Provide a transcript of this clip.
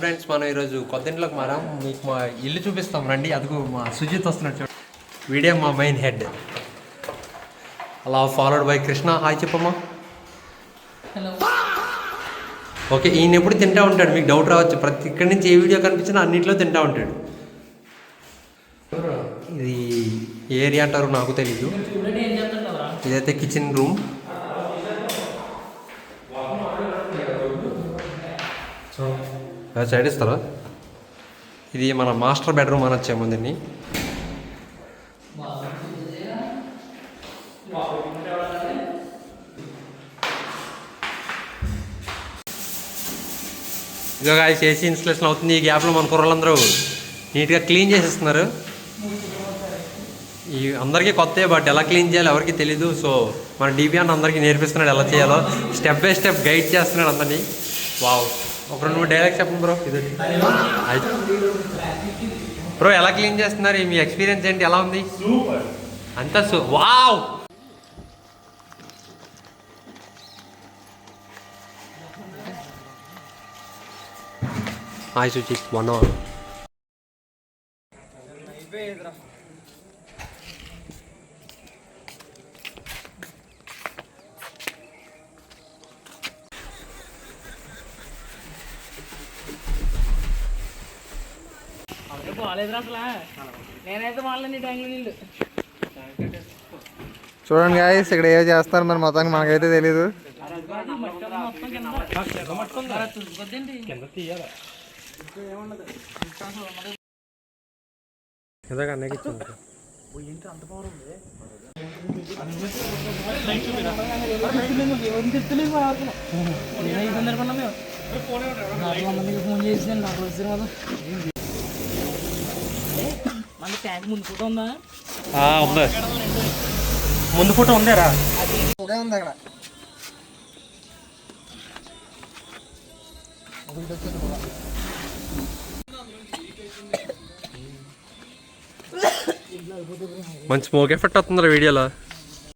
Friends మనం ఈరోజు కొత్త ఇంట్లోకి మారాం. మీకు మా ఇల్లు చూపిస్తాం రండి. అదిగో మా సుజిత్ వస్తున్నాడు చూడండి. వీడియో మా మెయిన్ హెడ్, అలా ఫాలోడ్ బై కృష్ణ. హాయ్ చెప్పమ్మా. ఓకే, ఈయన ఎప్పుడు తింటూ ఉంటాడు, మీకు డౌట్ రావచ్చు. ప్రతి ఇక్కడి నుంచి ఏ వీడియో కనిపించినా అన్నింటిలో తింటూ ఉంటాడు. ఇది ఏ ఏరియా అంటారు నాకు తెలీదు. ఇదైతే కిచెన్ రూమ్. సైడ్ ఇస్తారా? ఇది మన మాస్టర్ బెడ్రూమ్ అని వచ్చే ముందుని. ఇదిగా ఏసీ ఇన్స్టలేషన్ అవుతుంది. ఈ గ్యాప్లో మన కుర్రలందరూ నీట్గా క్లీన్ చేసేస్తున్నారు. ఈ అందరికీ కొత్త, బట్ ఎలా క్లీన్ చేయాలో ఎవరికి తెలీదు. సో మన డీబీ అన్న అందరికీ నేర్పిస్తున్నాడు ఎలా చేయాలో. స్టెప్ బై స్టెప్ గైడ్ చేస్తున్నాడు అందరినీ. వావ్, ఒక 2 డైలాగ్స్ చెప్పండి బ్రో. ఇది బ్రో ఎలా క్లీన్ చేస్తున్నారు, మీ ఎక్స్పీరియన్స్ ఏంటి, ఎలా ఉంది? అంతా వావ్. హాయ్ సుచిత్, వన్ చూడండి గాయస్, ఇక్కడ ఏం చేస్తారు మరి మొత్తానికి మనకైతే తెలీదు. ఉంది. ముందు ఫోటో ఉందేరా? ఉంది అక్కడ. మంచి స్మోక్ ఎఫెక్ట్ వస్తుందిరా వీడియోలో.